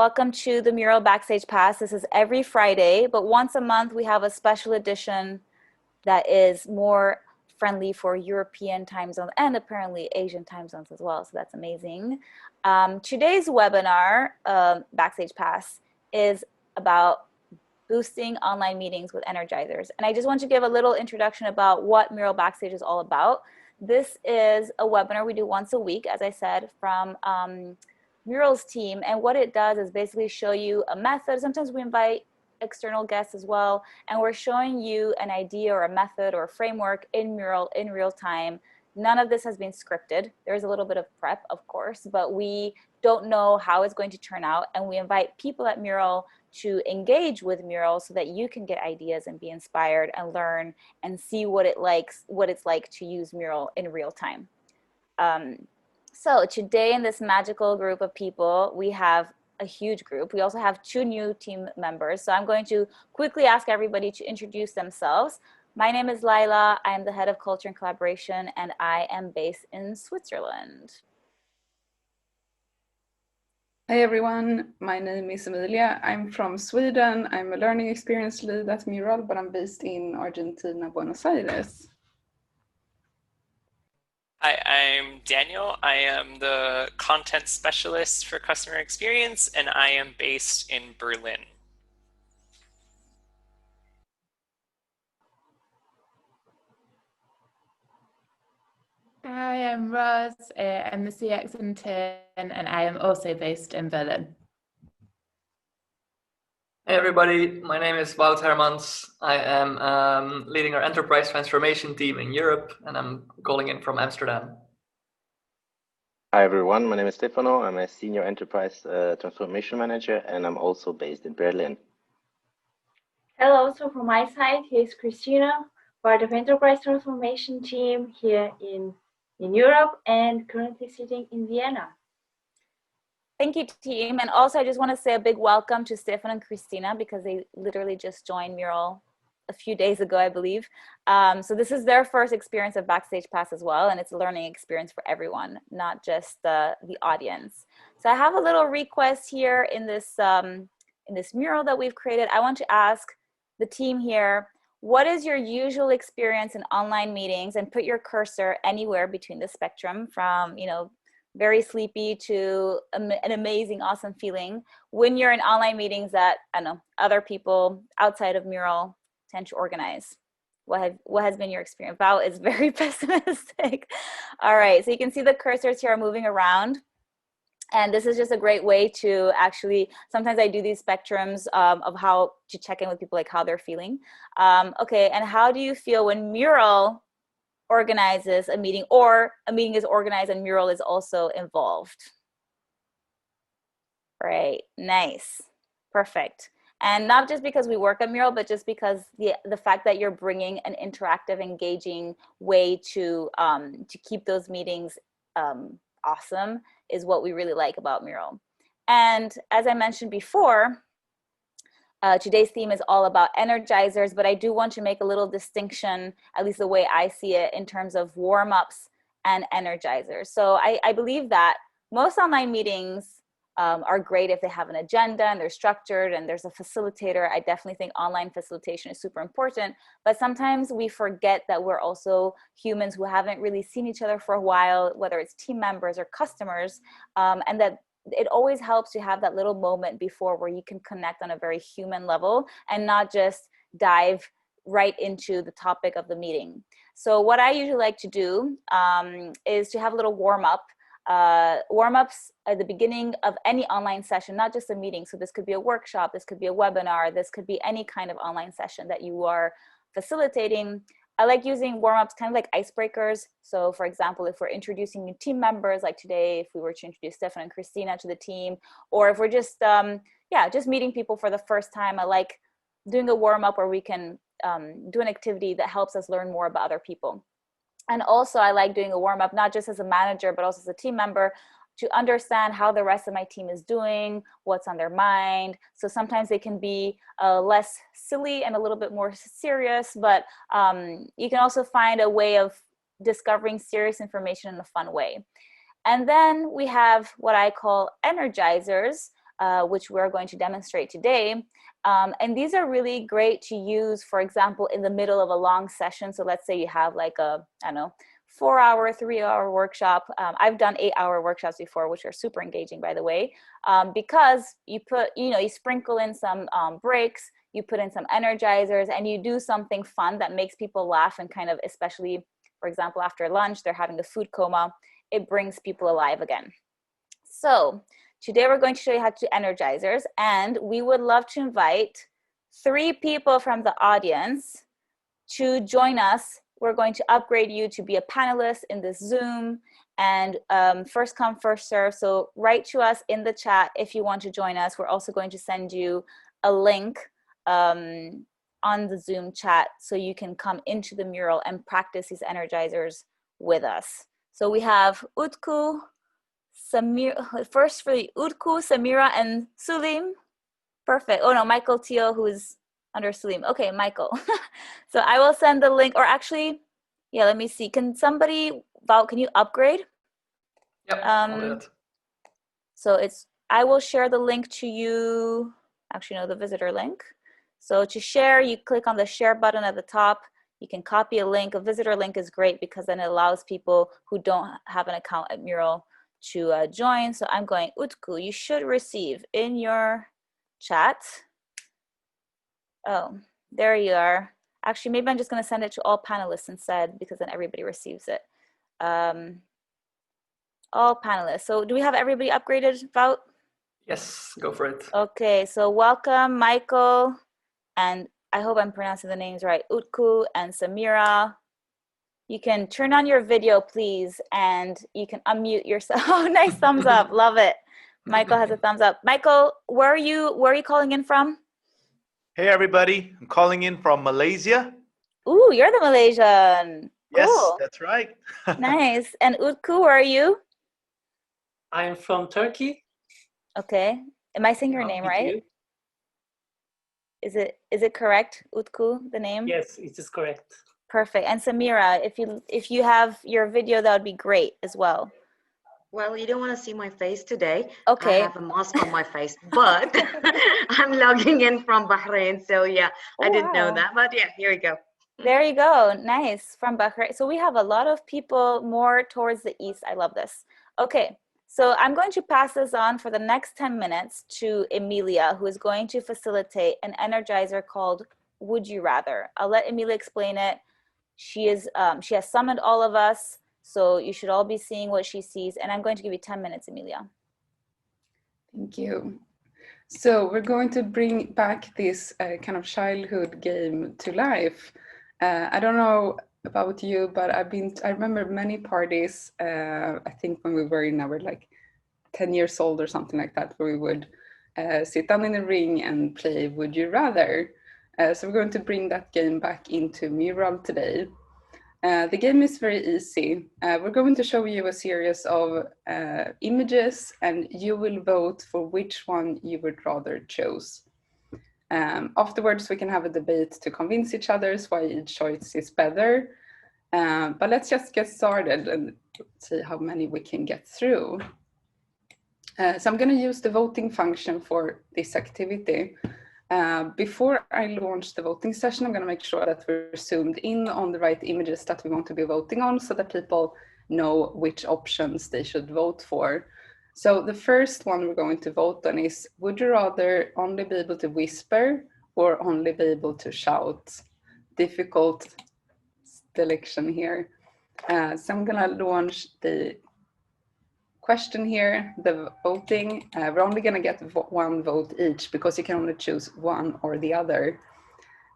Welcome to the Mural Backstage Pass. This is every Friday, but once a month we have a special edition that is more friendly for European time zones and apparently Asian time zones as well, so that's amazing. Today's webinar, Backstage Pass, is about boosting online meetings with Energizers. And I just want to give a little introduction about what Mural Backstage is all about. This is a webinar we do once a week, as I said, from Mural's team, and what it does is basically show you a method. Sometimes we invite external guests as well, and we're showing you an idea or a method or a framework in Mural in real time. None of this has been scripted. There's a little bit of prep, of course, but we don't know how it's going to turn out, and we invite people at Mural to engage with Mural so that you can get ideas and be inspired and learn and see what it's like to use Mural in real time. So today in this magical group of people, we have a huge group. We also have 2 new team members. So I'm going to quickly ask everybody to introduce themselves. My name is Laila. I am the head of culture and collaboration, and I am based in Switzerland. Hey everyone, my name is Emilia. I'm from Sweden. I'm a learning experience lead at Mural, but I'm based in Argentina, Buenos Aires. Hi, I'm Daniel. I am the content specialist for customer experience, and I am based in Berlin. Hi, I'm Roz. I'm the CX intern, and I am also based in Berlin. Hey everybody, my name is Wout Hermans. I am leading our enterprise transformation team in Europe, and I'm calling in from Amsterdam. Hi everyone, my name is Stefano. I'm a senior enterprise transformation manager, and I'm also based in Berlin. Hello, so from my side, here's Christina, part of enterprise transformation team here in Europe and currently sitting in Vienna. Thank you, team. And also, I just want to say a big welcome to Stefan and Christina because they literally just joined Mural a few days ago, I believe. So this is their first experience of Backstage Pass as well, and it's a learning experience for everyone, not just the audience. So I have a little request here in this mural that we've created. I want to ask the team here, what is your usual experience in online meetings? And put your cursor anywhere between the spectrum from, very sleepy to an amazing, awesome feeling when you're in online meetings that, other people outside of Mural tend to organize. What has been your experience? Val is very pessimistic. All right, so you can see the cursors here are moving around. And this is just a great way to actually, sometimes I do these spectrums of how to check in with people, like how they're feeling. Okay, and how do you feel when Mural organizes a meeting, or a meeting is organized and Mural is also involved? Right, nice, perfect. And not just because we work at Mural, but just because the fact that you're bringing an interactive, engaging way to keep those meetings awesome is what we really like about Mural. And as I mentioned before, today's theme is all about Energizers, but I do want to make a little distinction, at least the way I see it, in terms of warm-ups and Energizers. So I believe that most online meetings are great if they have an agenda and they're structured and there's a facilitator. I definitely think online facilitation is super important, but sometimes we forget that we're also humans who haven't really seen each other for a while, whether it's team members or customers, and that it always helps to have that little moment before where you can connect on a very human level and not just dive right into the topic of the meeting. So what I usually like to do is to have a little warm-up. Warm-ups at the beginning of any online session, not just a meeting. So this could be a workshop, this could be a webinar, this could be any kind of online session that you are facilitating. I like using warm-ups kind of like icebreakers. So for example, if we're introducing new team members, like today, if we were to introduce Stefan and Christina to the team, or if we're just, just meeting people for the first time, I like doing a warm-up where we can do an activity that helps us learn more about other people. And also I like doing a warm-up, not just as a manager, but also as a team member, to understand how the rest of my team is doing, what's on their mind. So sometimes they can be less silly and a little bit more serious, but you can also find a way of discovering serious information in a fun way. And then we have what I call Energizers. which we're going to demonstrate today. And these are really great to use, for example, in the middle of a long session. So let's say you have like a, I don't know, 4-hour, 3-hour workshop. I've done 8-hour workshops before, which are super engaging, by the way, because you put, you sprinkle in some breaks, you put in some energizers, and you do something fun that makes people laugh and kind of, especially, for example, after lunch, they're having a food coma, it brings people alive again. So today we're going to show you how to do energizers, and we would love to invite 3 people from the audience to join us. We're going to upgrade you to be a panelist in this Zoom, and first come, first serve. So write to us in the chat if you want to join us. We're also going to send you a link on the Zoom chat so you can come into the mural and practice these energizers with us. So we have Utku, Samir, first for Utku, Samira, and Sulim. Perfect. Oh no, Michael Teal, who's under Sulim. Okay, Michael. So I will send the link, or actually, yeah, let me see. Can somebody, Val, can you upgrade? Yep, I'll do that. So I will share the link to you, actually no, the visitor link. So to share, you click on the share button at the top. You can copy a link. A visitor link is great because then it allows people who don't have an account at Mural to join. So I'm going, Utku, you should receive in your chat. Oh, there you are. Actually, maybe I'm just going to send it to all panelists instead, because then everybody receives it. All panelists. So do we have everybody upgraded, Wout? Yes, go for it. Okay, so welcome, Michael, and I hope I'm pronouncing the names right, Utku and Samira. You can turn on your video, please, and you can unmute yourself. Oh, nice thumbs up. Love it. Michael has a thumbs up. Michael, where are you calling in from? Hey everybody, I'm calling in from Malaysia. Ooh, you're the Malaysian. Yes, Cool. that's right. Nice. And Utku, where are you? I'm from Turkey. Okay. Am I saying your name right? You? Is it correct, Utku, the name? Yes, it is correct. Perfect. And Samira, if you have your video, that would be great as well. Well, you don't want to see my face today. Okay. I have a mask on my face, but I'm logging in from Bahrain. So yeah, I didn't know that, but yeah, here we go. There you go. Nice. From Bahrain. So we have a lot of people more towards the east. I love this. Okay. So I'm going to pass this on for the next 10 minutes to Emilia, who is going to facilitate an energizer called Would You Rather. I'll let Emilia explain it. She has summoned all of us, so you should all be seeing what she sees. And I'm going to give you 10 minutes, Emilia. Thank you. So we're going to bring back this kind of childhood game to life. I don't know about you, but I remember many parties, I think when we were in our like 10 years old or something like that, where we would sit down in a ring and play Would You Rather. So we're going to bring that game back into Mural today. The game is very easy. We're going to show you a series of images, and you will vote for which one you would rather choose. Afterwards, we can have a debate to convince each other why each choice is better. But let's just get started and see how many we can get through. So I'm going to use the voting function for this activity. Before I launch the voting session, I'm going to make sure that we're zoomed in on the right images that we want to be voting on so that people know which options they should vote for. So the first one we're going to vote on is, would you rather only be able to whisper or only be able to shout? Difficult selection here. So I'm going to launch the question here, the voting. We're only going to get one vote each because you can only choose one or the other.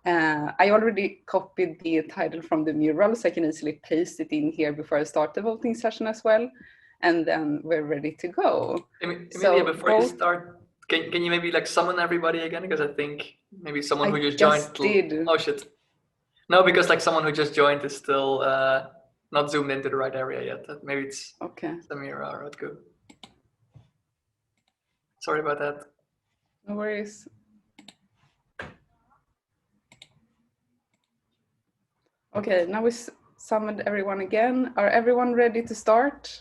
I already copied the title from the mural, so I can easily paste it in here before I start the voting session as well. And then we're ready to go. Emilia, before you start, can you maybe like summon everybody again? Because I think maybe someone who just joined. Did. Oh shit. No, because like someone who just joined is still not zoomed into the right area yet. Maybe it's Samira or Utku. Sorry about that. No worries. Okay, now we summoned everyone again. Are everyone ready to start?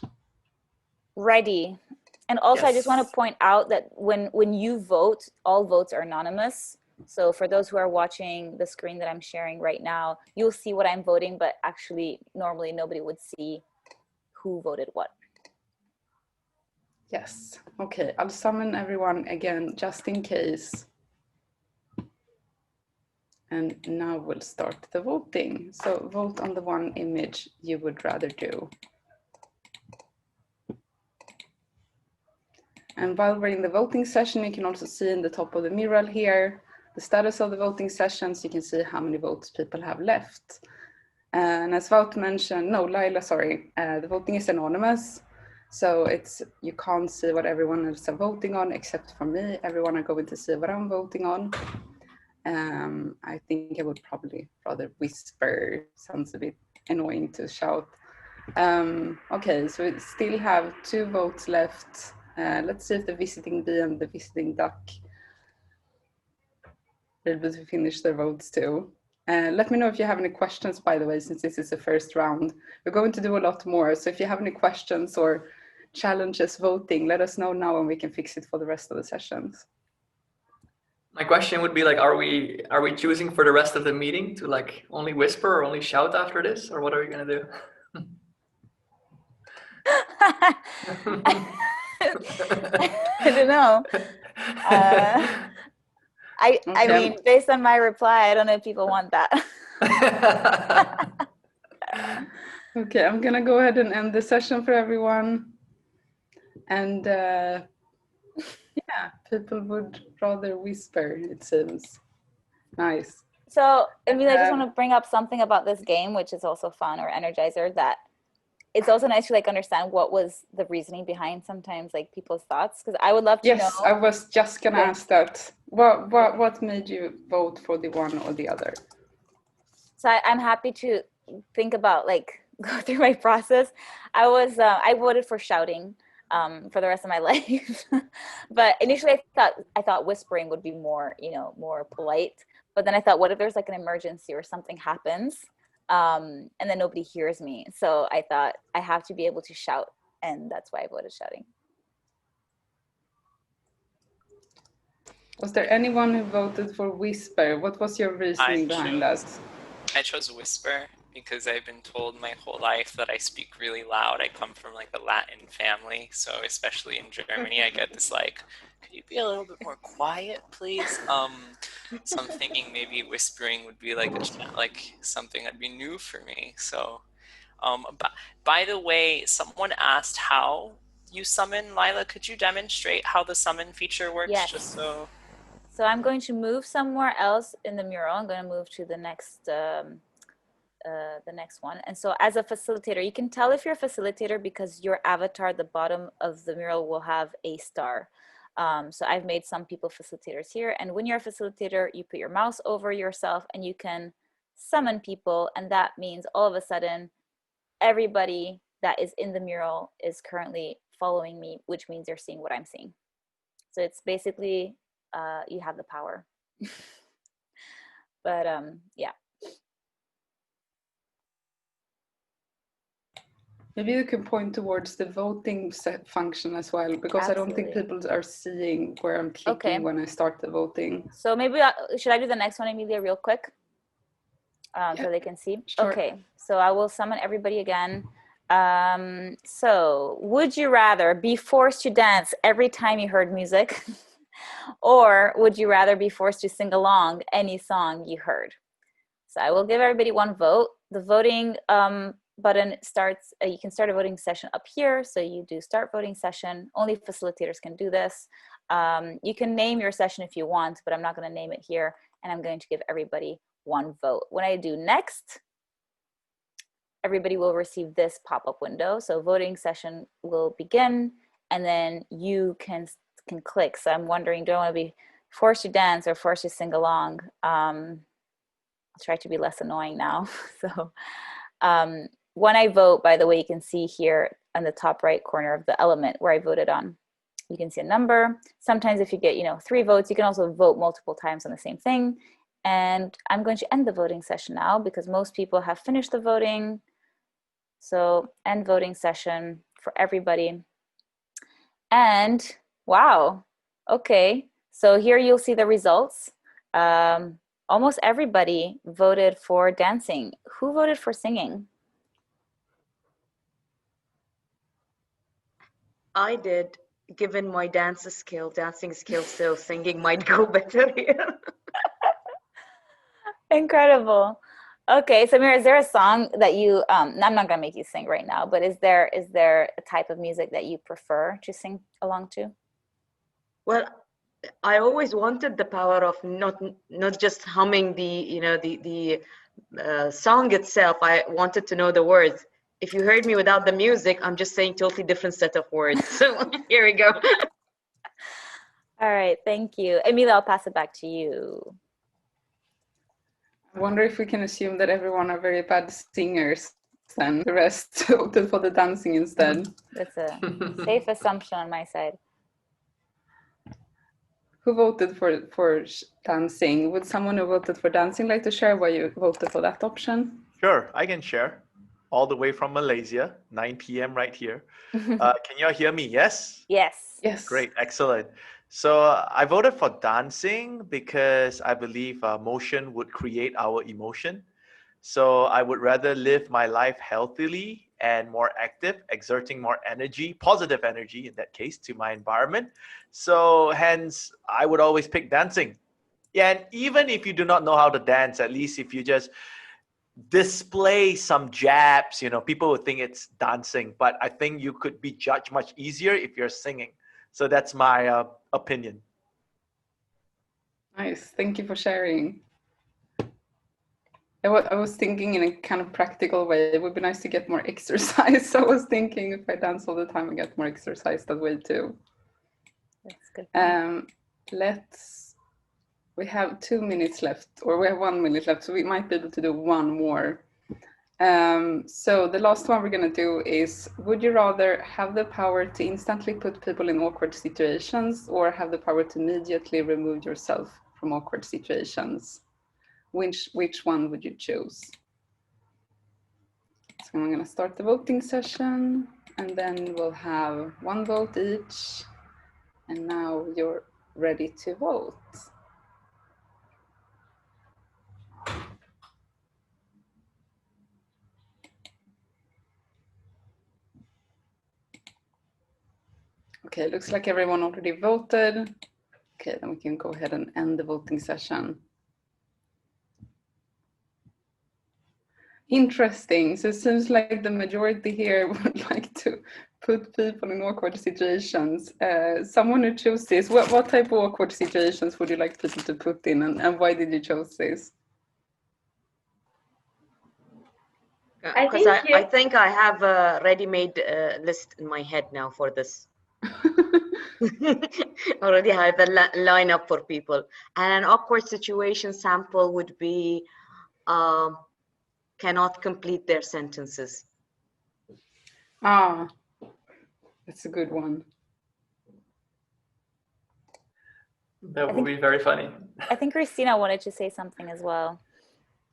Ready. And also, I just want Yes. to point out that when you vote, all votes are anonymous. So for those who are watching the screen that I'm sharing right now, you'll see what I'm voting, but actually, normally nobody would see who voted what. Yes. Okay, I'll summon everyone again just in case. And now we'll start the voting. So vote on the one image you would rather do. And while we're in the voting session, you can also see in the top of the mural here, the status of the voting sessions. You can see how many votes people have left. And as Wout mentioned, no, Laila, sorry, the voting is anonymous. So you can't see what everyone else are voting on except for me. Everyone are going to see what I'm voting on. I think I would probably rather whisper. Sounds a bit annoying to shout. Okay, so we still have 2 votes left. Let's see if the visiting bee and the visiting duck are able to finish their votes too. Let me know if you have any questions, by the way, since this is the first round. We're going to do a lot more, so if you have any questions or challenges voting, let us know now and we can fix it for the rest of the sessions. My question would be like, are we choosing for the rest of the meeting to like only whisper or only shout after this, or what are we gonna do? I don't know. I mean, based on my reply, I don't know if people want that. Okay, I'm gonna go ahead and end the session for everyone. And yeah, people would rather whisper, it seems. Nice. So, I mean, I just want to bring up something about this game, which is also fun, or Energizer, that it's also nice to like understand what was the reasoning behind sometimes like people's thoughts, because I would love to know. Yes, I was just gonna ask that. What made you vote for the one or the other? So I'm happy to think about like go through my process. I voted for shouting for the rest of my life, but initially I thought whispering would be more, you know, more polite. But then I thought, what if there's like an emergency or something happens, and then nobody hears me? So I thought I have to be able to shout, and that's why I voted shouting. Was there anyone who voted for whisper? What was your reasoning behind that? I chose whisper because I've been told my whole life that I speak really loud. I come from like a Latin family, so especially in Germany, I get this like, could you be a little bit more quiet, please? So I'm thinking maybe whispering would be like something that'd be new for me. So, by the way, someone asked how you summon. Lila, could you demonstrate how the summon feature works? Yes. Just so. So I'm going to move somewhere else in the mural. I'm going to move to the next one. And so as a facilitator, you can tell if you're a facilitator because your avatar at the bottom of the mural will have a star. So I've made some people facilitators here. And when you're a facilitator, you put your mouse over yourself and you can summon people. And that means all of a sudden, everybody that is in the mural is currently following me, which means they're seeing what I'm seeing. So it's basically, you have the power. But yeah. Maybe you can point towards the voting function as well, because Absolutely. I don't think people are seeing where I'm clicking when I start the voting. So maybe, should I do the next one, Emilia, real quick? So they can see? Sure. Okay, so I will summon everybody again. So would you rather be forced to dance every time you heard music? Or would you rather be forced to sing along any song you heard? So I will give everybody one vote. The voting button starts, you can start a voting session up here. So you do start voting session. Only facilitators can do this. You can name your session if you want, but I'm not going to name it here. And I'm going to give everybody one vote. When I do next, everybody will receive this pop-up window. So voting session will begin, and then you can click. So I'm wondering, do I want to be forced to dance or forced to sing along? I'll try to be less annoying now. So when I vote, by the way, you can see here on the top right corner of the element where I voted on, you can see a number. Sometimes if you get, 3 votes, you can also vote multiple times on the same thing. And I'm going to end the voting session now because most people have finished the voting. So end voting session for everybody. And wow, okay. So here you'll see the results. Almost everybody voted for dancing. Who voted for singing? I did, given my dancing skills, so singing might go better here. Incredible. Okay, Samira, is there a song that you I'm not gonna make you sing right now, but is there a type of music that you prefer to sing along to? Well, I always wanted the power of not just humming the song itself. I wanted to know the words. If you heard me without the music, I'm just saying totally different set of words. So here we go. All right, thank you. Emilia, I'll pass it back to you. I wonder if we can assume that everyone are very bad singers, then the rest voted for the dancing instead. That's a safe assumption on my side. Who voted for dancing? Would someone who voted for dancing like to share why you voted for that option? Sure, I can share. All the way from Malaysia, 9 p.m. right here. Can you all hear me? Yes? Yes. Yes. Great, excellent. So I voted for dancing because I believe motion would create our emotion. So I would rather live my life healthily and more active, exerting more energy, positive energy in that case, to my environment. So hence, I would always pick dancing. Yeah, and even if you do not know how to dance, at least if you just display some jabs, people would think it's dancing. But I think you could be judged much easier if you're singing. So that's my opinion. Nice, thank you for sharing. I was thinking in a kind of practical way, it would be nice to get more exercise. So I was thinking if I dance all the time, I get more exercise that way too. That's good. We have 2 minutes left, or we have 1 minute left, so we might be able to do one more. So the last one we're going to do is, would you rather have the power to instantly put people in awkward situations or have the power to immediately remove yourself from awkward situations? Which one would you choose? So I'm going to start the voting session, and then we'll have one vote each. And now you're ready to vote. Okay, looks like everyone already voted. Okay, then we can go ahead and end the voting session. Interesting. So it seems like the majority here would like to put people in awkward situations. Someone who chose this, what type of awkward situations would you like people to put in, and why did you choose this? Because I think I have a ready-made list in my head now for this. Already have a lineup for people. And an awkward situation sample would be cannot complete their sentences. Ah, that's a good one. That would be very funny. I think Christina wanted to say something as well.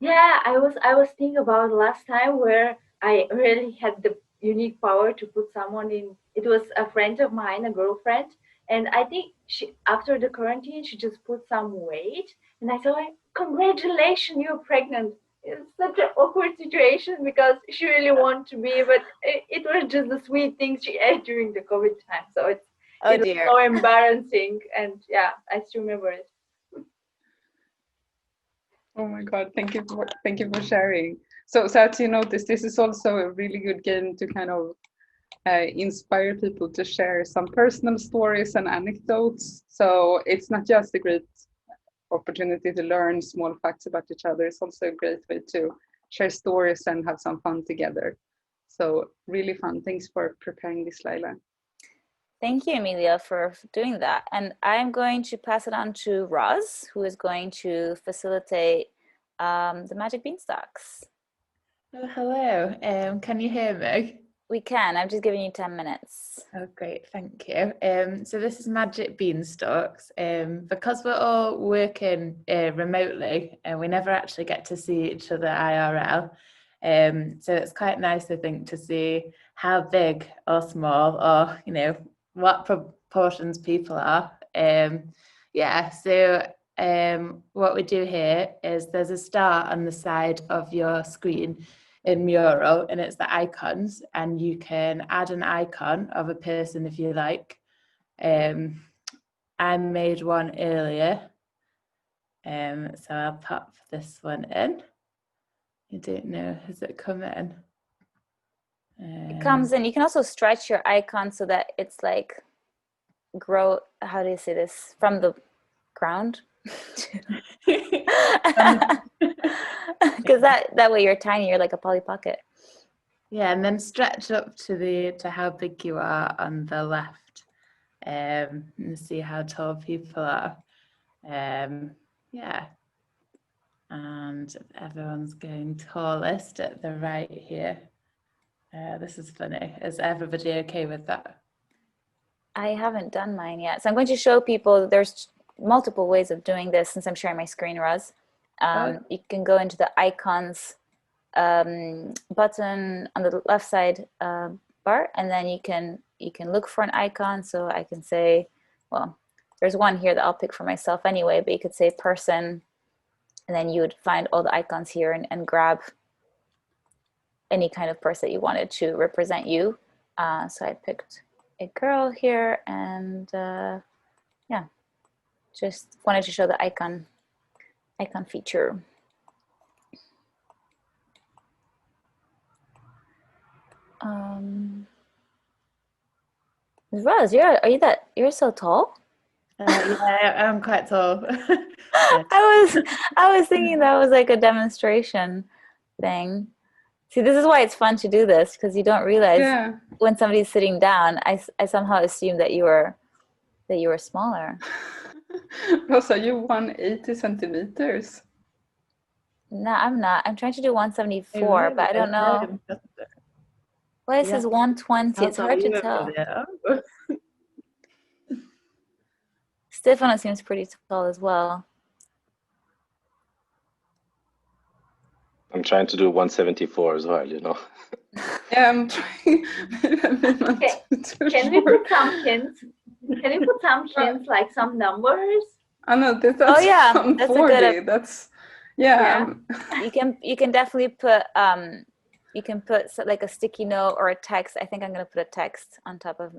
Yeah, I was thinking about last time where I really had the unique power to put someone in. It was a friend of mine, a girlfriend, and I think she, after the quarantine, she just put some weight, and I thought, congratulations, you're pregnant. It's such an awkward situation because she really wanted to be, but it was just the sweet things she ate during the COVID time. So it was so embarrassing, and yeah, I still remember it. Oh my God, thank you for sharing. So as you notice, this is also a really good game to kind of inspire people to share some personal stories and anecdotes. So it's not just a great opportunity to learn small facts about each other, it's also a great way to share stories and have some fun together. So really fun. Thanks for preparing this, Laila. Thank you, Emilia, for doing that. And I'm going to pass it on to Roz, who is going to facilitate the Magic Beanstalks. Oh, hello. Can you hear me? We can. I'm just giving you 10 minutes. Oh, great. Thank you. So this is Magic Beanstalks. Because we're all working remotely and we never actually get to see each other IRL. So it's quite nice, I think, to see how big or small or, what portions people are. What we do here is there's a star on the side of your screen in Mural, and it's the icons, and you can add an icon of a person if you like. I made one earlier, so I'll pop this one in. I don't know, has it come in? It comes in. You can also stretch your icon so that it's like grow, how do you say this, from the ground? Because that way you're tiny, you're like a Polly Pocket. Yeah, and then stretch up to how big you are on the left, and see how tall people are. Yeah, and everyone's going tallest at the right here. This is funny. Is everybody okay with that? I haven't done mine yet, so I'm going to show people there's multiple ways of doing this since I'm sharing my screen, Roz. You can go into the icons button on the left side bar, and then you can look for an icon. So I can say, well, there's one here that I'll pick for myself anyway, but you could say person, and then you would find all the icons here and grab any kind of person that you wanted to represent you. So I picked a girl here, and yeah, just wanted to show the icon feature. Roz, you're so tall? Yeah, I'm quite tall. I was thinking that was like a demonstration thing. See, this is why it's fun to do this, because you don't realize when somebody's sitting down. I somehow assume that you were smaller. Rosa, you 180 centimeters. No, I'm not. I'm trying to do 174, but I don't know. Well, it says 120. It's hard to tell. Stefano seems pretty tall as well. I'm trying to do 174 as well, you know. Yeah, I'm trying. Can we put some hints? Can you put some hints, like some numbers? I know that's yeah, 140. That's a good. That's yeah. You can definitely put you can put like a sticky note or a text. I think I'm gonna put a text on top of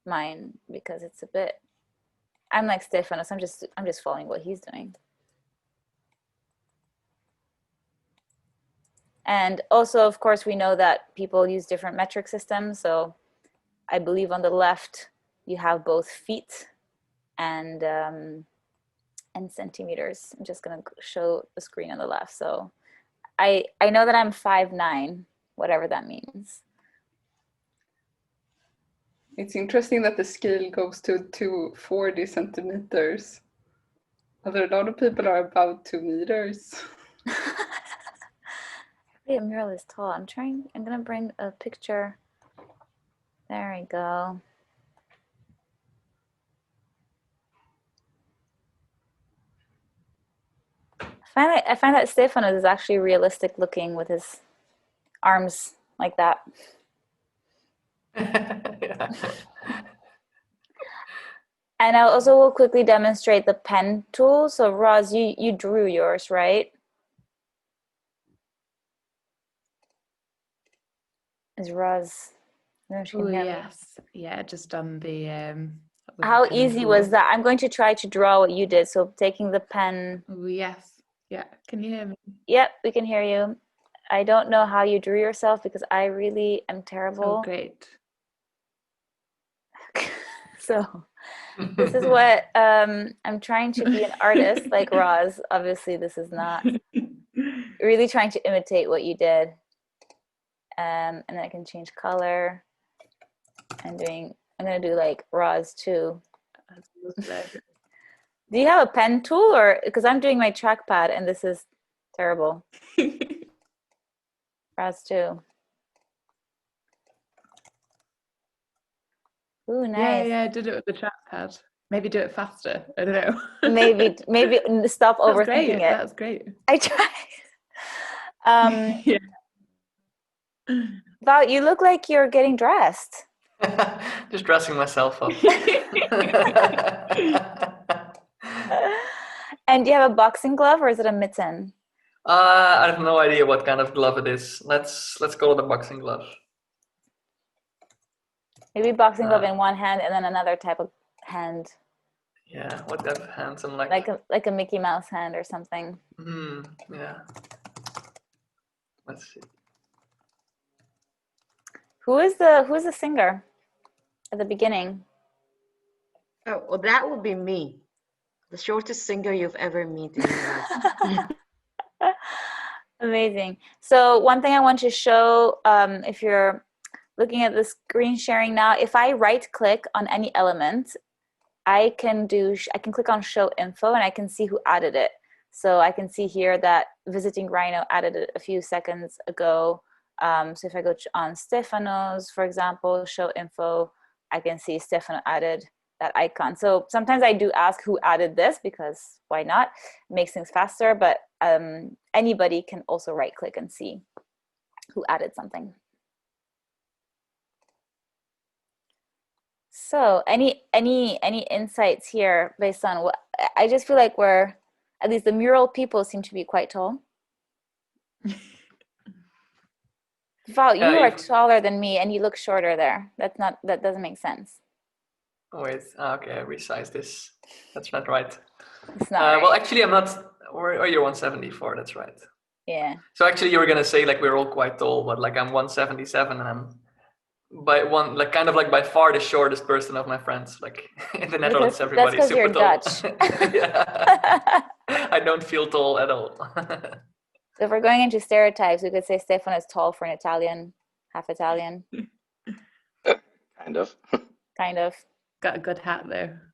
mine because it's a bit. I'm like Stefano, so I'm just following what he's doing. And also, of course, we know that people use different metric systems. So I believe on the left, you have both feet and centimeters. I'm just going to show the screen on the left. So I know that I'm 5'9", whatever that means. It's interesting that the scale goes to 240 centimeters. Although a lot of people are about 2 meters. Mural is tall. I'm gonna bring a picture. There we go. I find that Stefano is actually realistic looking with his arms like that. And I also will quickly demonstrate the pen tool. So Roz, you drew yours, right? Is Roz? Oh yes, yeah, just on the. How easy was that? I'm going to try to draw what you did. So taking the pen. Oh yes, yeah. Can you hear me? Yep, we can hear you. I don't know how you drew yourself because I really am terrible. Oh great. So this is what I'm trying to be an artist like Roz. Obviously, this is not really trying to imitate what you did. And then I can change color. I'm gonna do like Roz too. Do you have a pen tool, or because I'm doing my trackpad and this is terrible? Roz too. Ooh, nice. Yeah, I did it with the trackpad. Maybe do it faster. I don't know. maybe stop overthinking it. That's great. I tried. Val, you look like you're getting dressed. Just dressing myself up. And do you have a boxing glove or is it a mitten? I have no idea what kind of glove it is. Let's call it a boxing glove. Maybe boxing glove in one hand and then another type of hand. Yeah, what type of hands? I'm like a Mickey Mouse hand or something. Yeah. Let's see. Who's the singer at the beginning? Oh, well, that would be me. The shortest singer you've ever met in your life. Amazing. So one thing I want to show, if you're looking at the screen sharing now, if I right click on any element, I can click on show info and I can see who added it. So I can see here that Visiting Rhino added it a few seconds ago. So if I go on Stefano's, for example, show info, I can see Stefano added that icon. So sometimes I do ask who added this because why not? It makes things faster, but anybody can also right click and see who added something. So any insights here based on what I just feel like at least the mural people seem to be quite tall. Val, you are taller than me and you look shorter there. That doesn't make sense. Wait, okay, I resized this. That's not right. It's not right. Well, actually, I'm not. Or you're 174. That's right. Yeah. So actually, you were gonna say like we're all quite tall, but like I'm 177 and I'm kind of like by far the shortest person of my friends. Like in the Netherlands, everybody's super you're tall. Dutch. Yeah. I don't feel tall at all. So if we're going into stereotypes, we could say Stefano is tall for an Italian, half Italian. Kind of. Kind of. Got a good hat there.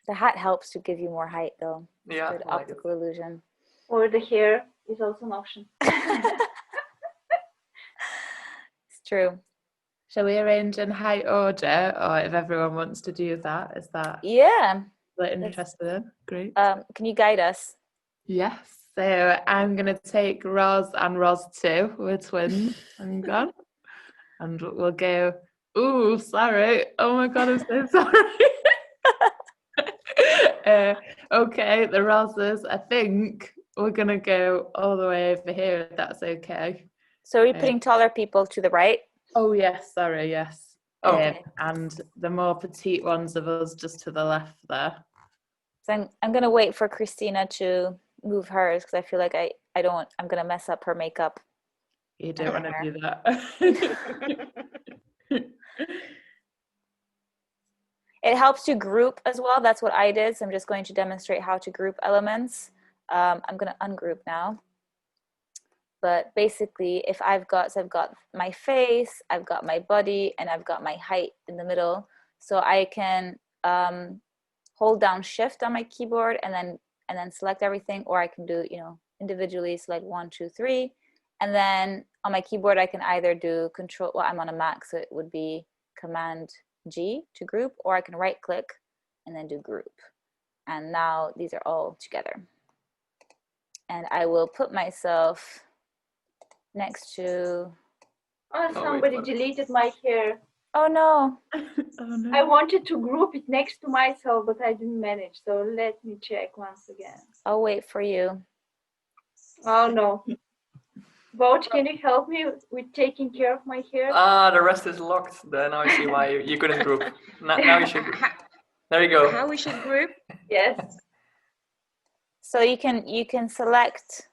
The hat helps to give you more height, though. Yeah. Good optical illusion. Or the hair is also an option. It's true. Shall we arrange in height order, or if everyone wants to do that, is that what interested in? Great. Can you guide us? Yes. So I'm gonna take Roz and Roz too. We're twins. I'm gone, and we'll go. Ooh, sorry. Oh my god, I'm so sorry. Okay, the Rozes. I think we're gonna go all the way over here. If that's okay. So are we putting taller people to the right? Oh yes, sorry, yes. Okay. And the more petite ones of us just to the left there. So I'm gonna wait for Christina to move hers because I feel like I'm gonna mess up her makeup. You don't want to do that. It helps to group as well. That's what I did. So I'm just going to demonstrate how to group elements. I'm gonna ungroup now. But basically, if I've got my face, I've got my body, and I've got my height in the middle. So I can hold down Shift on my keyboard and then select everything, or I can do individually select 1, 2, 3, and then on my keyboard I can either do Control. Well, I'm on a Mac, so it would be Command G to group, or I can right click and then do group. And now these are all together. And I will put myself next to. Oh, somebody deleted my hair. Oh no. Oh, no. I wanted to group it next to myself, but I didn't manage. So let me check once again. I'll wait for you. Oh no. Vouch, can you help me with taking care of my hair? The rest is locked. Then now I see why you couldn't group. Now you should. There you go. How we should group? Yes. So you can select.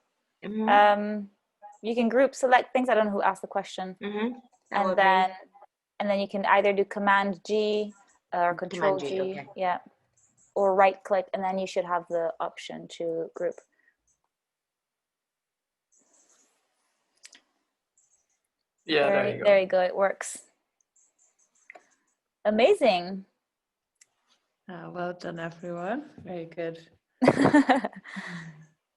You can group select things. I don't know who asked the question. And then you can either do Command G or Control G, okay. yeah, or right click, and then you should have the option to group. Yeah, there you go. There you go. It works. Amazing. Oh, well done, everyone. Very good.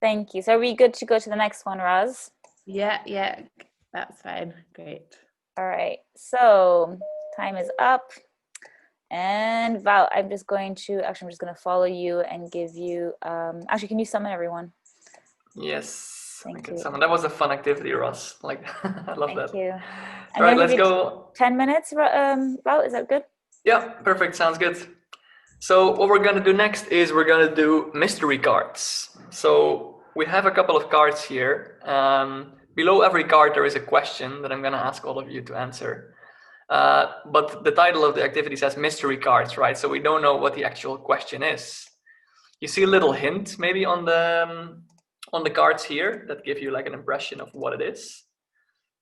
Thank you. So are we good to go to the next one, Roz? Yeah, that's fine. Great. All right. So time is up. And Val, I'm just going to follow you and give you, actually, can you summon everyone? Yes. Thank you. That was a fun activity, Ross. Like, I love that. Thank you. I'm All right, gonna let's give you go. 10 minutes, Wout, is that good? Yeah, perfect. Sounds good. So what we're gonna do next is we're gonna do mystery cards. So we have a couple of cards here. Below every card there is a question that I'm gonna ask all of you to answer. But the title of the activity says mystery cards, right? So we don't know what the actual question is. You see a little hint maybe on the cards here that give you like an impression of what it is.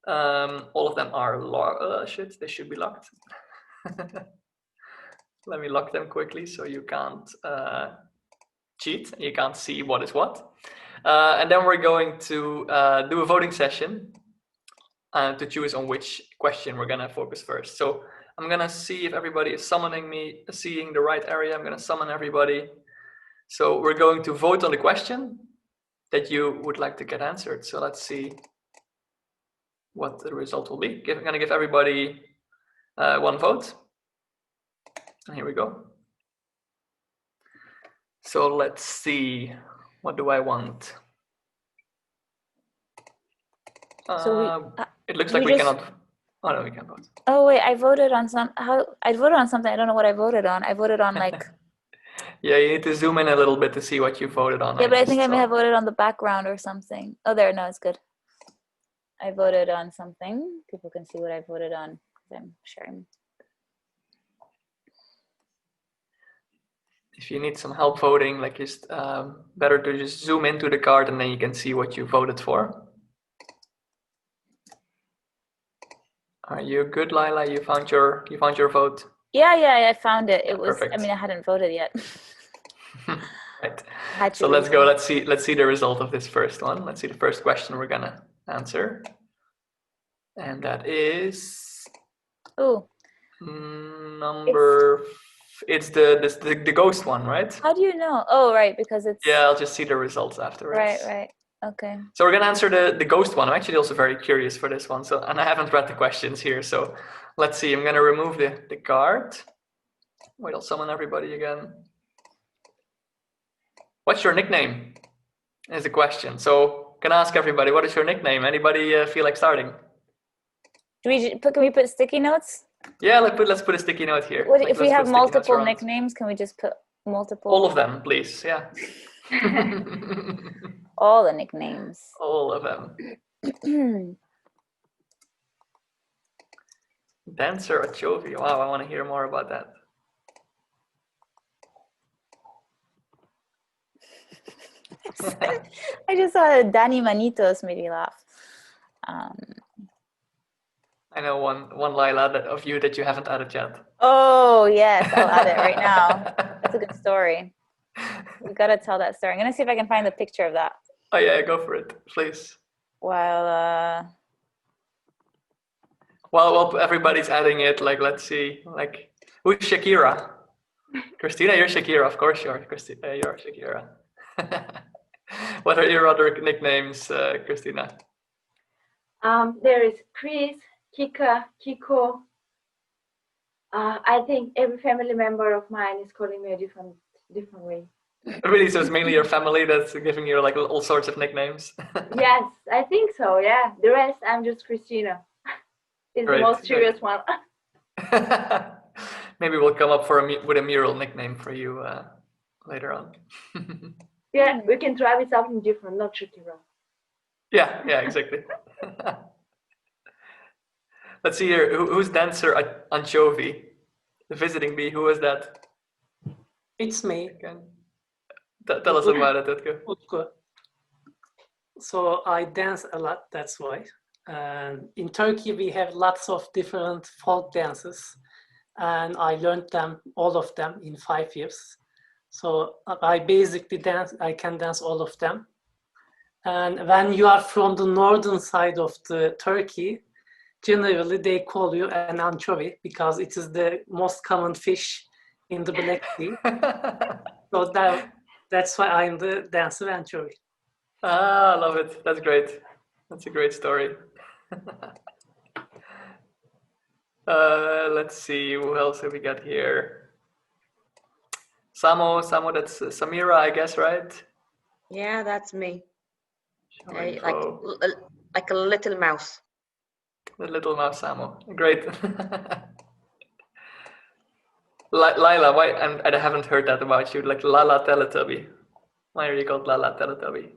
All of them are shit, they should be locked. Let me lock them quickly so you can't cheat, you can't see what is what. And then we're going to do a voting session to choose on which question we're gonna focus first. So I'm gonna see if everybody is summoning me, seeing the right area. I'm gonna summon everybody. So we're going to vote on the question that you would like to get answered. So let's see what the result will be. I'm gonna give everybody one vote. And here we go. So let's see, what do I want? It looks like we cannot. Oh no, we can't vote. Oh wait, I voted on something. I don't know what I voted on. I voted on like. Yeah, you need to zoom in a little bit to see what you voted on. Yeah, but I think I may have voted on the background or something. Oh, there, no, it's good. I voted on something. People can see what I voted on because I'm sharing. If you need some help voting, like just better to just zoom into the card and then you can see what you voted for. Are you good, Lila? You found your vote? Yeah, I found it. It was. Perfect. I mean, I hadn't voted yet. Right. So let's go. Let's see the result of this first one. Let's see the first question we're gonna answer, and that is. Ooh. Number. It's the ghost one, right? How do you know? Oh, right, because it's. Yeah, I'll just see the results afterwards. Right. Okay. So we're gonna answer the ghost one. I'm actually also very curious for this one. So, and I haven't read the questions here. So let's see. I'm gonna remove the card. Wait, I'll summon everybody again. What's your nickname? Is the question. So can I ask everybody, what is your nickname? Anybody feel like starting? Can we put sticky notes? Yeah, let's put a sticky note here. What, if we have multiple nicknames, can we just put multiple? All of them, please. Yeah. All the nicknames. All of them. Dancer Achovi. Wow, I want to hear more about that. I just saw Danny Manitos made me laugh. I know one Lila of you that you haven't added yet. Oh yes, I'll add it right now. That's a good story. We gotta tell that story. I'm gonna see if I can find the picture of that. Oh yeah, go for it, please. While everybody's adding it, like let's see, like who's Shakira? Christina, you're Shakira, of course you're Christina. You're Shakira. What are your other nicknames, Christina? There is Chris, Kika, Kiko. I think every family member of mine is calling me a different way. Really? So it's mainly your family that's giving you like all sorts of nicknames? Yes, I think so, yeah. The rest, I'm just Christina. It's the most serious one. Maybe we'll come up with a Mural nickname for you later on. Yeah, we can try with something different, not Shakira. Yeah, exactly. Let's see here. Who's Dancer Anchovy? The visiting bee. Who is that? It's me. Tell us about it, Utku. So I dance a lot, that's why. And in Turkey, we have lots of different folk dances. And I learned all of them in 5 years. So I basically I can dance all of them. And when you are from the northern side of the Turkey, generally they call you an anchovy because it is the most common fish in the Black Sea. So that's why I'm the dancer anchovy. I love it. That's great. That's a great story. Let's see, who else have we got here? Samo, that's Samira, I guess, right? Yeah, that's me. Like a little mouse. The little mouse Samo. Great. Lila, why? I haven't heard that about you. Like Lala Teletubby. Why are you called Lala Teletubby?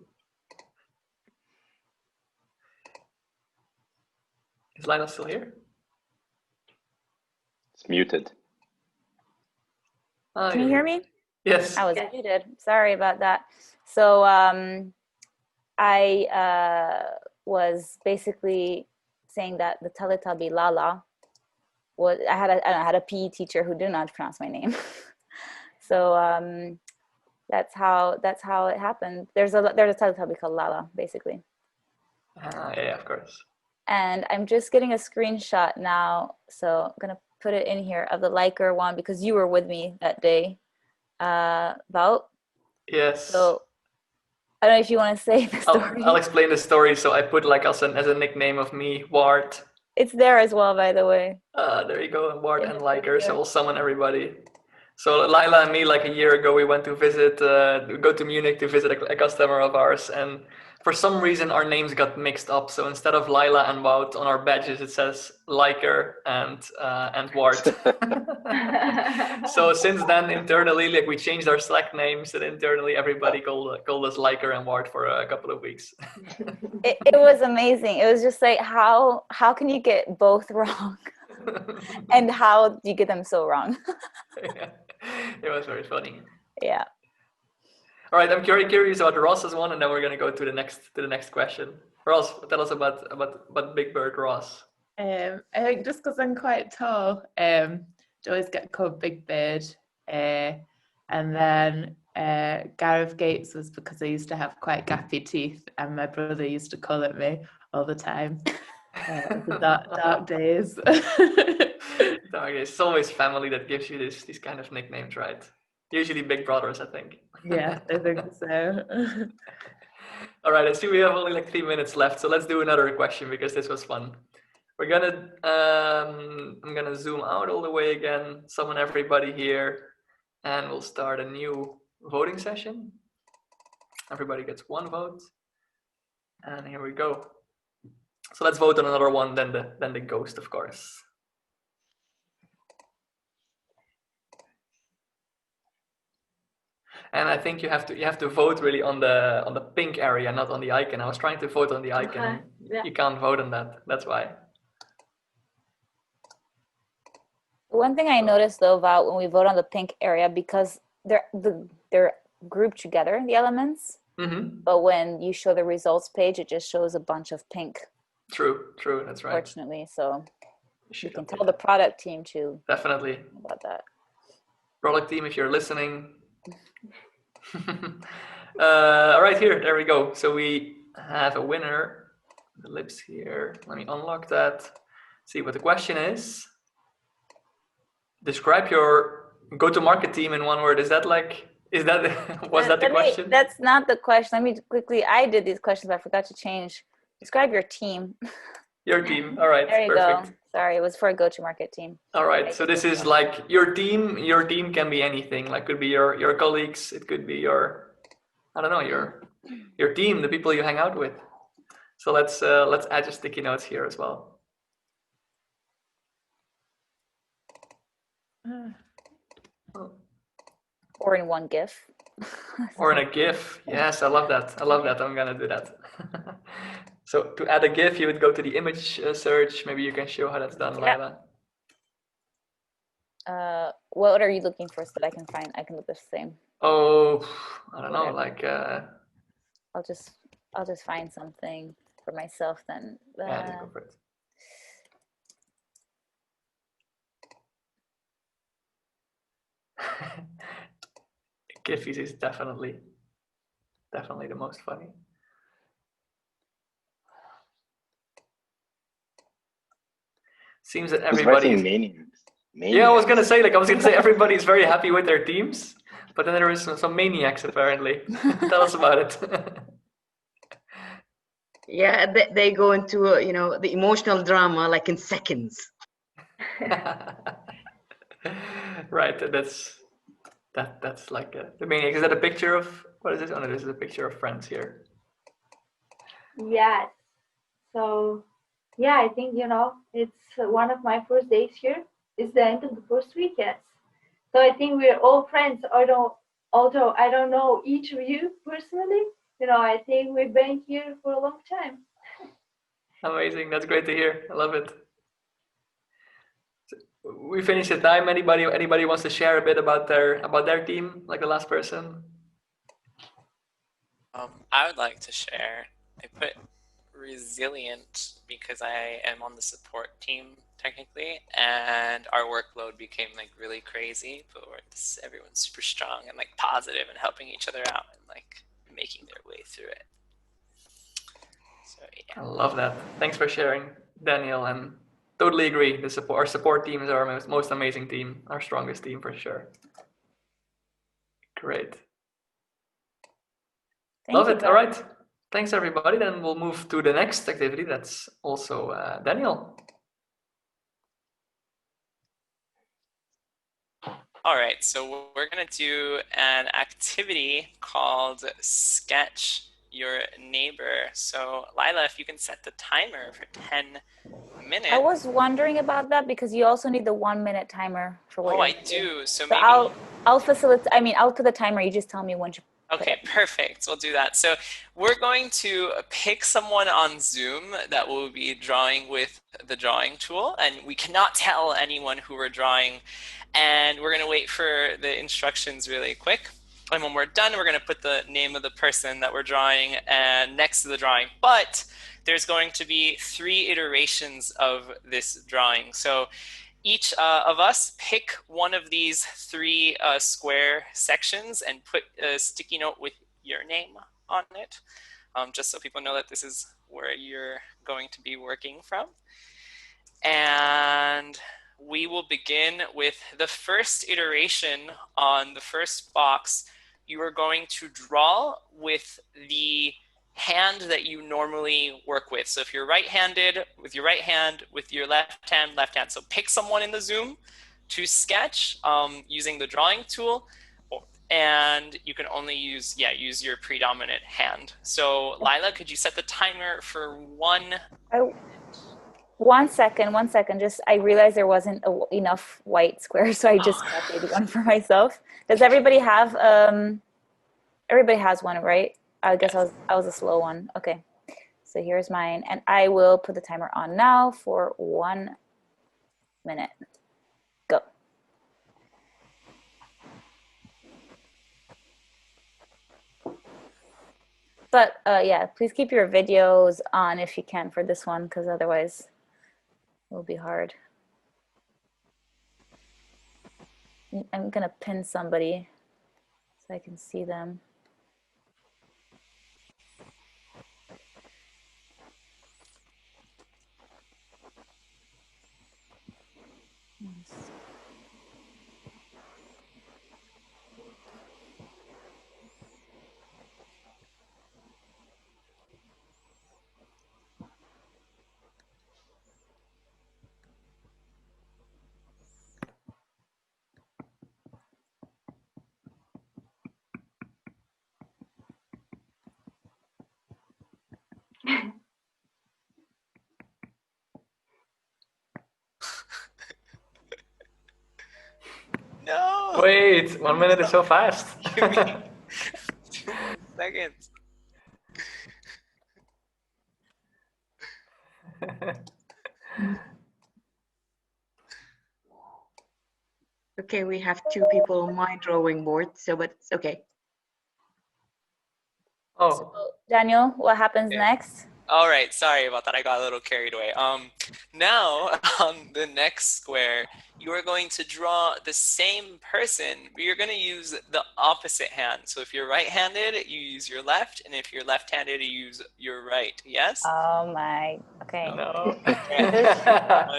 Is Lila still here? It's muted. Ah, Can you hear me? Yes. I was muted. Sorry about that. So I was basically saying that the Teletubby Lala was. I had a PE teacher who did not pronounce my name. So that's how it happened. There's a Teletubby called Lala, basically. Yeah, of course. And I'm just getting a screenshot now, so I'm gonna put it in here of the Liker one because you were with me that day, Wout. Yes. So I don't know if you want to say the story. I'll explain the story. So I put like as a nickname of me, Wart. It's there as well, by the way. There you go, Wart In and the Liker. So video. I'll summon everybody. So Lila and me, like a year ago, we went to visit, go to Munich to visit a customer of ours, and for some reason our names got mixed up. So instead of Lila and Wout on our badges, it says Liker and Wart. So since then, internally, like we changed our Slack names, and internally everybody called us Liker and Wart for a couple of weeks. It was amazing. It was just like how can you get both wrong, and how do you get them so wrong? Yeah. It was very funny. Yeah. All right, I'm curious about Ross's one, and then we're gonna go to the next question. Ross, tell us about Big Bird Ross. I think just because I'm quite tall, I always get called Big Bird. And then Gareth Gates was because I used to have quite gappy teeth, and my brother used to call at me all the time. The dark days. Okay, it's always family that gives you these kind of nicknames, right? Usually big brothers, I think. Yeah, I think so. All right, I see we have only like 3 minutes left, so let's do another question because this was fun. We're gonna, I'm gonna zoom out all the way again, summon everybody here, and we'll start a new voting session. Everybody gets 1 vote, and here we go. So let's vote on another one than the ghost, of course. And I think you have to vote really on the pink area, not on the icon. I was trying to vote on the icon. Okay, yeah. You can't vote on that. That's why. One thing I noticed though about when we vote on the pink area, because they're grouped together, the elements, but when you show the results page, it just shows a bunch of pink. True, that's right. Unfortunately, so you can tell the product team too. Definitely. About that. Product team, if you're listening. All right, there we go. So we have a winner. The lips here. Let me unlock that. See what the question is. Describe your go-to-market team in 1 word. Was that the question? That's not the question. Let me quickly. I did these questions, but I forgot to change. Describe your team. Your team. All right. There you perfect. go. Sorry, it was for a go-to-market team. All right. So this is like your team. Your team can be anything. Like could be your colleagues. It could be your team, the people you hang out with. So let's add your sticky notes here as well. Or in one GIF. Or in a GIF. Yes, I love that. I'm gonna do that. So to add a GIF, you would go to the image search. Maybe you can show how that's done, Lila. What are you looking for so that I can look the same? Oh, I don't know. Like I'll just find something for myself then. Yeah, go for it. Giphies is definitely the most funny. Seems that everybody is maniacs. Yeah, I was gonna say everybody is very happy with their teams, but then there is some maniacs apparently. Tell us about it. Yeah, they go into the emotional drama like in seconds. Right, that's like the maniac. Is that a picture of what is this? Oh no, this is a picture of friends here. Yes. So Yeah, I think, it's one of my first days here. It's the end of the first weekend. So I think we're all friends, although I don't know each of you personally. I think we've been here for a long time. Amazing. That's great to hear. I love it. We finished the time. Anybody wants to share a bit about their team, like the last person? I would like to share. I put resilient because I am on the support team technically, and our workload became like really crazy, but everyone's super strong and like positive and helping each other out and like making their way through it. So yeah. I love that. Thanks for sharing, Daniel, and totally agree. Our support team is our most amazing team, our strongest team for sure. Great. Love it. All right. Thanks, everybody. Then we'll move to the next activity. That's also Daniel. All right, so we're going to do an activity called Sketch Your Neighbor. So, Lila, if you can set the timer for 10 minutes. I was wondering about that because you also need the 1 minute timer for what. Oh, you're I doing. do. So maybe I'll facilitate. I mean, I'll put the timer. You just tell me when to. Okay, perfect. We'll do that. So we're going to pick someone on Zoom that will be drawing with the drawing tool, and we cannot tell anyone who we're drawing. And we're going to wait for the instructions really quick. And when we're done, we're going to put the name of the person that we're drawing next to the drawing. But there's going to be 3 iterations of this drawing. So each of us pick one of these 3 square sections and put a sticky note with your name on it, just so people know that this is where you're going to be working from. And we will begin with the first iteration. On the first box, you are going to draw with the hand that you normally work with. So if you're right-handed, with your right hand, with your left hand. So pick someone in the Zoom to sketch using the drawing tool, and you can only use your predominant hand. So Lila, could you set the timer for 1 1 second. Just, I realized there wasn't enough white squares, so I just copied one for myself. Does everybody have, everybody has one, right? I guess I was a slow one. Okay, so here's mine, and I will put the timer on now for 1 minute. Go. But yeah, please keep your videos on if you can for this one, because otherwise it will be hard. I'm gonna pin somebody so I can see them. Yes. No! Wait, 1 minute is so fast. Give me 2 seconds. Okay, we have 2 people on my drawing board, but it's okay. Oh. So, Daniel, what happens next? All right, sorry about that. I got a little carried away. Now on the next square, you are going to draw the same person, but you're going to use the opposite hand. So if you're right-handed, you use your left, and if you're left-handed, you use your right. Yes? Oh my, okay. No.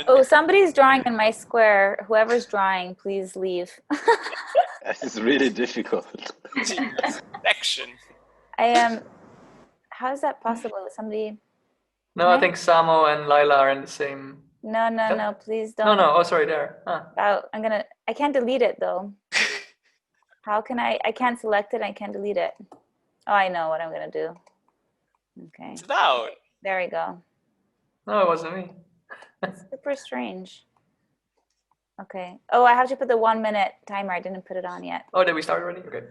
Oh, somebody's drawing in my square. Whoever's drawing, please leave. This is really difficult. Section. I am. How is that possible? Somebody. No, I think Samo and Lila are in the same. No, please don't. No. Oh, sorry, there. Huh. I can't delete it though. How can I can't select it, I can't delete it. Oh, I know what I'm gonna do. Okay. It's out. There we go. No, it wasn't me. It's super strange. Okay. Oh, I have to put the 1 minute timer. I didn't put it on yet. Oh, did we start already? Okay.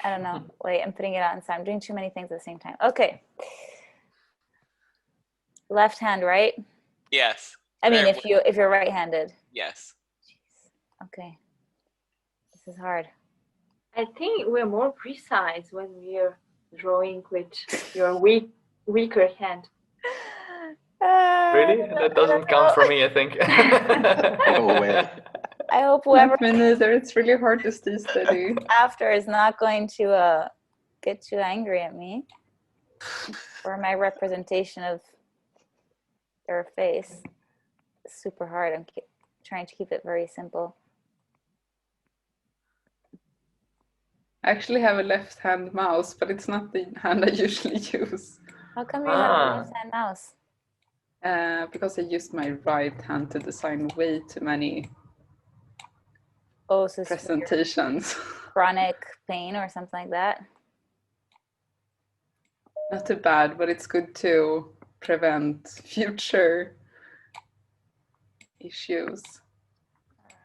I don't know. Wait, I'm putting it on. So I'm doing too many things at the same time. Okay. Left hand, right? Yes. I mean, Or- if you're right-handed. Yes. Okay. This is hard. I think we're more precise when we're drawing with your weaker hand. Really? That doesn't count for me, I think. No way. I hope whoever Not me neither. It's really hard to stay steady. after is not going to get too angry at me for my representation of their face. It's super hard. I'm trying to keep it very simple. I actually have a left-hand mouse, but it's not the hand I usually use. How come you have a Ah. left-hand mouse? Because I used my right hand to design way too many Oh, so it's your presentations. chronic pain or something like that? Not too bad, but it's good to prevent future issues.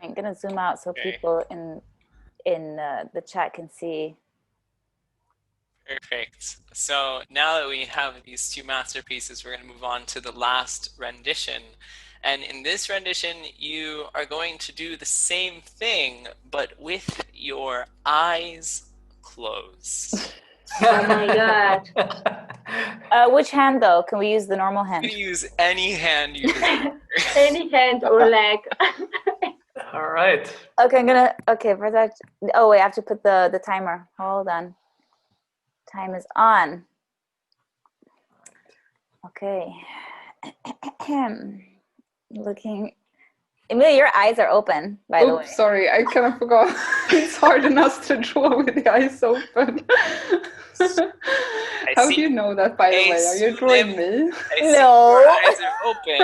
I'm gonna zoom out so Okay. people in the chat can see. Perfect. So now that we have these two masterpieces, we're going to move on to the last rendition. And in this rendition, you are going to do the same thing, but with your eyes closed. Oh my God. Which hand though? Can we use the normal You hand? can use any hand you desire. Any hand or leg. All right. Okay, okay, for that. Oh wait, I have to put the timer. Hold on. Time is on. Okay. Looking. Emilia, your eyes are open, by the way. Oops, sorry, I kind of forgot. It's hard enough to draw with the eyes open. How do see you know that, by the a way? Are you drawing me? I see No. your eyes are open.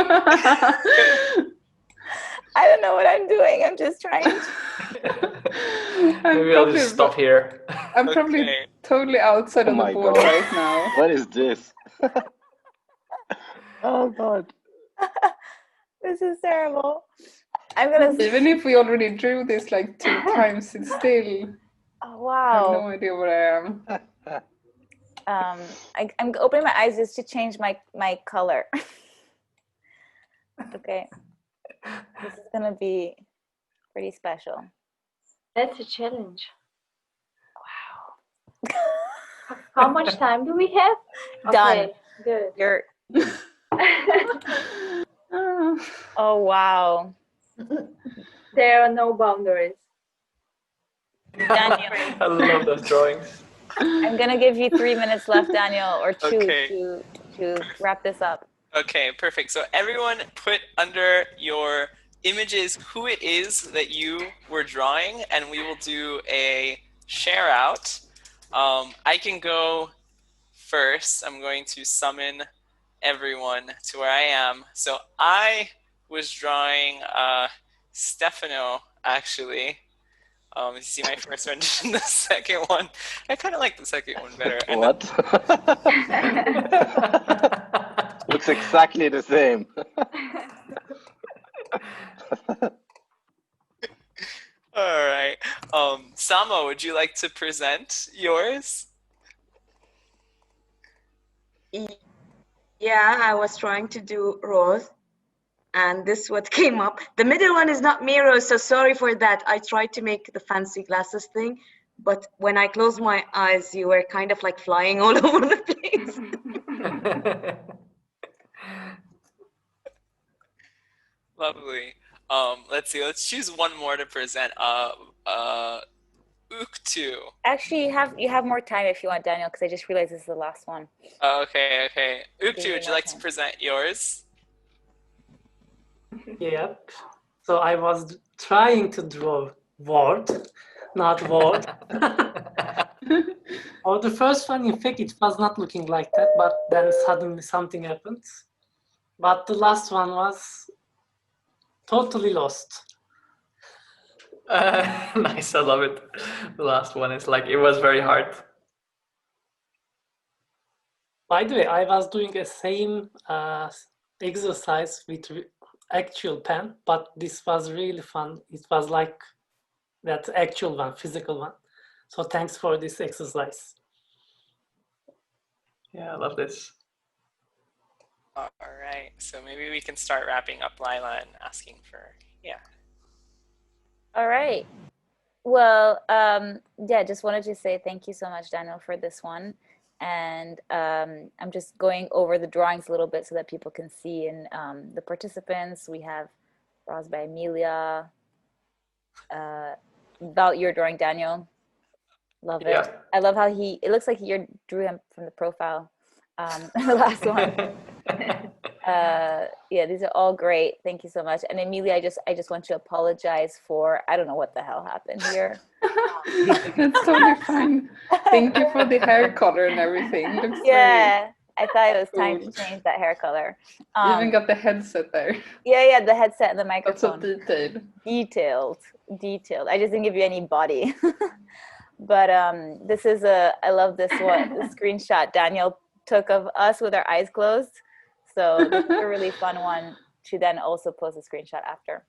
I don't know what I'm doing. I'm just trying to. Maybe I'll just stop here. I'm probably Okay. totally outside Oh of the my board God. right now. What is this? Oh God. This is terrible. I'm gonna. Even if we already drew this like 2 times, it's still. Oh, I have no wow. idea where I am. I'm opening my eyes just to change my color. Okay. This is gonna be pretty special. That's a challenge. Wow. How much time do we have? Done. Okay, good. You're. Ah. Oh wow. There are no boundaries. Daniel. I love those drawings. I'm gonna give you 3 minutes left, Daniel, or 2 Okay. to wrap this up. Okay, perfect. So everyone put under your images who it is that you were drawing, and we will do a share out. I can go first. I'm going to summon everyone to where I am. So I was drawing Stefano, actually. You see my first rendition, the second one. I kind of like the second one better. And What? Looks exactly the same. all right. Samo, would you like to present yours? Yeah, I was trying to do Rose, and this is what came up. The middle one is not Miro, so sorry for that. I tried to make the fancy glasses thing, but when I closed my eyes, you were kind of like flying all over the place. Lovely. Let's see. Let's choose one more to present. Uktu. Actually, you have more time if you want, Daniel, because I just realized this is the last one. Okay. Give Uktu, me would you more like to time. present yours? Yep. So I was trying to draw word, not word. Or the first one, in fact, it was not looking like that, but then suddenly something happened. But the last one was totally lost. Nice, I love it. The last one is like, it was very hard. By the way, I was doing the same exercise with actual pen, but this was really fun. It was like that actual one, physical one. So thanks for this exercise. Yeah, I love this. All right, so maybe we can start wrapping up, Lila, and asking for, yeah. All right. Well, yeah, just wanted to say thank you so much, Daniel, for this one. And I'm just going over the drawings a little bit so that people can see. And the participants, we have draws by Amelia. About your drawing, Daniel. Love it. Yeah. I love how it looks like you drew him from the profile. The last one. Yeah, these are all great. Thank you so much. And Amelia, I just want to apologize for, I don't know what the hell happened here. That's totally fine. Thank you for the hair color and everything. Looks Yeah, I thought it was time cool. to change that hair color. You even got the headset there. Yeah, the headset and the Lots of microphone. detail. Detailed. I just didn't give you any body. But this is I love this one, the screenshot Daniel took of us with our eyes closed. So this is a really fun one to then also post a screenshot after.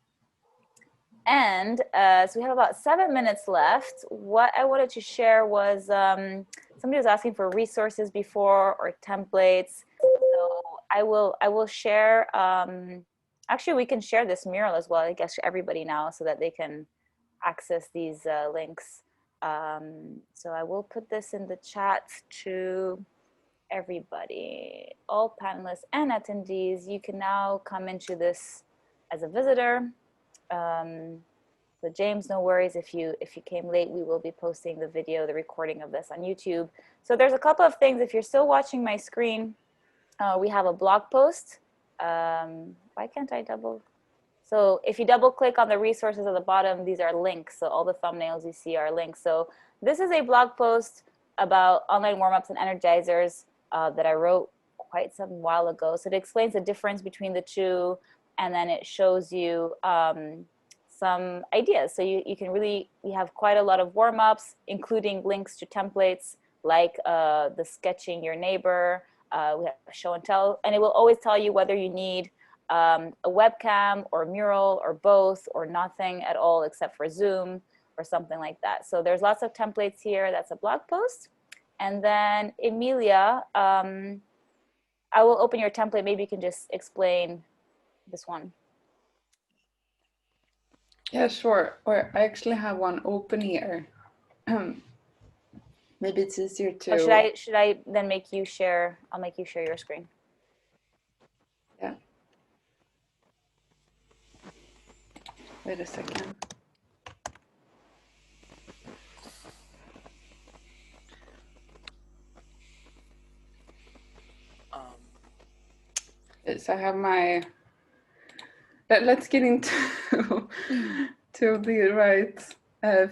And so we have about 7 minutes left. What I wanted to share was somebody was asking for resources before or templates. So I will share. Actually, we can share this mural as well, I guess, to everybody now so that they can access these links. So I will put this in the chat to everybody, all panelists and attendees. You can now come into this as a visitor. So James, no worries if you came late. We will be posting the video, the recording of this on YouTube. So there's a couple of things. If you're still watching my screen, we have a blog post. Why can't I double? So if you double click on the resources at the bottom, these are links. So all the thumbnails you see are links. So this is a blog post about online warm-ups and energizers that I wrote quite some while ago. So it explains the difference between the two, and then it shows you some ideas. So you can really, we have quite a lot of warm-ups, including links to templates like the sketching your neighbor, we have show and tell, and it will always tell you whether you need a webcam or Mural or both or nothing at all except for Zoom or something like that. So there's lots of templates here. That's a blog post. And then Emilia, I will open your template. Maybe you can just explain this one. Yeah, sure. Or I actually have one open here. Maybe it's easier to. Oh, should I then make you share? I'll make you share your screen. Yeah. Wait a second. Yes, I have my. Let's get into to the right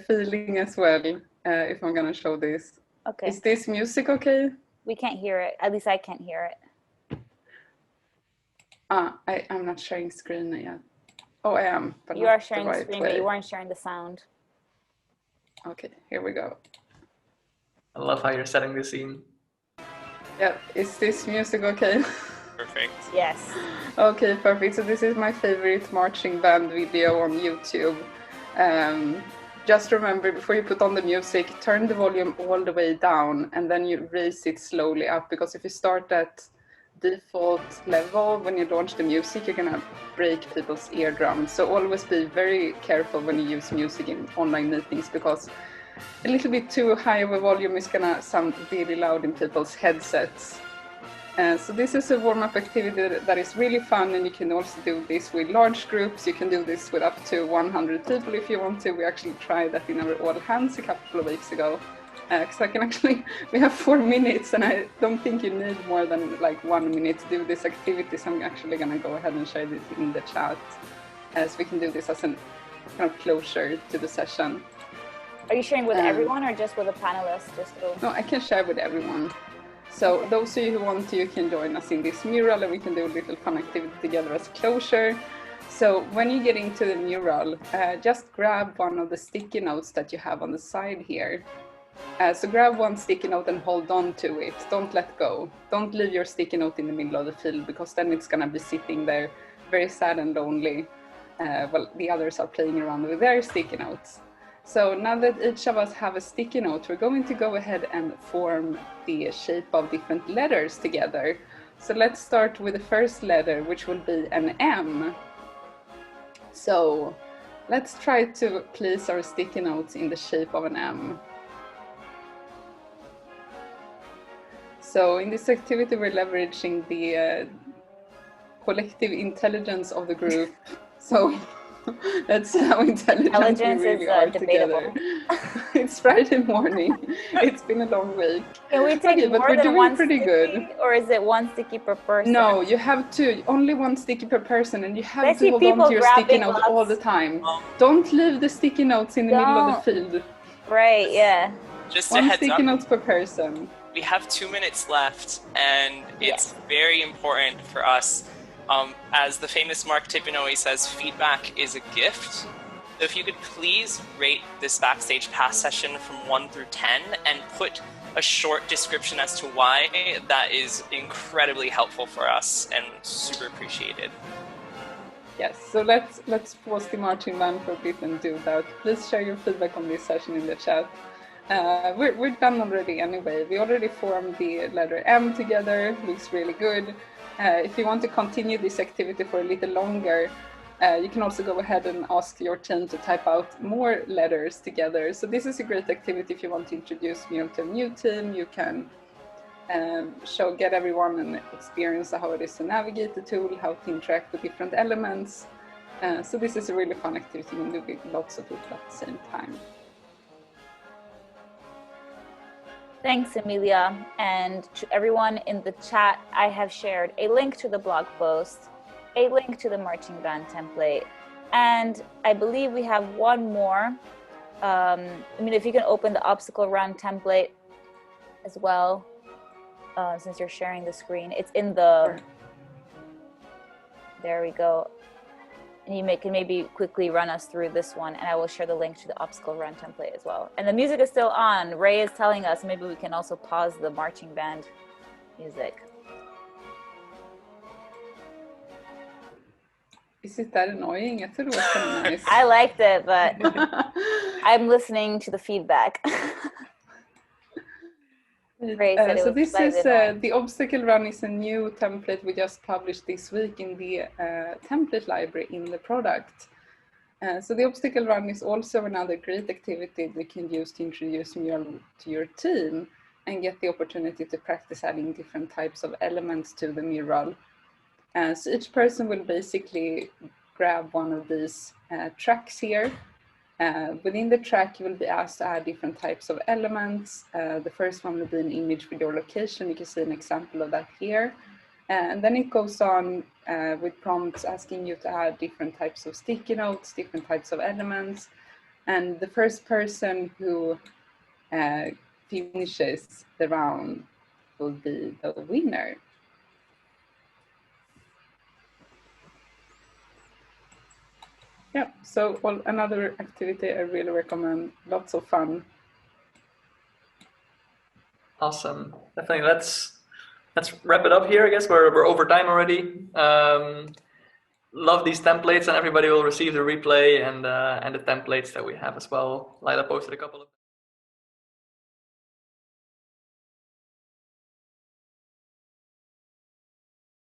feeling as well. If I'm gonna show this. Okay. Is this music okay? We can't hear it. At least I can't hear it. I'm not sharing screen yet. Oh, I am. But you are sharing the screen, but you weren't sharing the sound. Okay, here we go. I love how you're setting the scene. Yeah, is this music okay? Perfect. Yes. Okay, perfect. So this is my favorite marching band video on YouTube. Just remember, before you put on the music, turn the volume all the way down and then you raise it slowly up, because if you start at default level when you launch the music, you're gonna break people's eardrums. So always be very careful when you use music in online meetings, because a little bit too high of a volume is gonna sound really loud in people's headsets. So this is a warm-up activity that is really fun, and you can also do this with large groups. You can do this with up to 100 people if you want to. We actually tried that in our all hands a couple of weeks ago. Because we have 4 minutes, and I don't think you need more than like 1 minute to do this activity. So I'm actually gonna go ahead and share this in the chat, so we can do this as a kind of closure to the session. Are you sharing with everyone or just with a panelist? No, I can share with everyone. So those of you who want to, you can join us in this mural, and we can do a little fun activity together as closure. So when you get into the mural, just grab one of the sticky notes that you have on the side here. So grab one sticky note and hold on to it. Don't let go. Don't leave your sticky note in the middle of the field, because then it's going to be sitting there very sad and lonely while the others are playing around with their sticky notes. So now that each of us have a sticky note, we're going to go ahead and form the shape of different letters together. So let's start with the first letter, which will be an M. So let's try to place our sticky notes in the shape of an M. So in this activity, we're leveraging the collective intelligence of the group. So that's how intelligent we really are together. It's Friday morning. It's been a long week. Can we take but more we're than doing one pretty sticky, good. or is it one sticky per person? No, you have two. Only one sticky per person, and you I have to see hold on to people your sticky grabbing note lots. all the time. Don't leave the sticky notes in the middle of the field. Right, yeah. Just a One heads sticky up, note per person. we have 2 minutes left, and it's very important for us. As the famous Mark Tippin always says, feedback is a gift. So if you could please rate this Backstage Pass session from 1 through 10 and put a short description as to why, that is incredibly helpful for us and super appreciated. Yes, so let's pause the marching band for a bit and do that. Please share your feedback on this session in the chat. We're done already anyway. We already formed the letter M together, looks really good. If you want to continue this activity for a little longer, you can also go ahead and ask your team to type out more letters together. So this is a great activity if you want to introduce Mural to a new team. You can get everyone an experience of how it is to navigate the tool, how to interact with different elements. So this is a really fun activity you can do with lots of people at the same time. Thanks, Emilia. And to everyone in the chat, I have shared a link to the blog post, a link to the marching band template, and I believe we have one more. If you can open the obstacle run template as well, since you're sharing the screen. It's in the, there we go. And you can maybe quickly run us through this one, and I will share the link to the obstacle run template as well. And the music is still on. Ray is telling us maybe we can also pause the marching band music. Is it that annoying? I thought it was kind of nice. I liked it, but I'm listening to the feedback. So this is the obstacle run is a new template we just published this week in the template library in the product. So the obstacle run is also another great activity we can use to introduce Mural to your team and get the opportunity to practice adding different types of elements to the mural. So each person will basically grab one of these tracks here. Within the track, you will be asked to add different types of elements. The first one will be an image with your location. You can see an example of that here. And then it goes on with prompts asking you to add different types of sticky notes, different types of elements. And the first person who finishes the round will be the winner. Yeah, so another activity I really recommend, lots of fun. Awesome, definitely. Let's wrap it up here. I guess we're over time already. Love these templates, and everybody will receive the replay and the templates that we have as well. Lila posted a couple of them.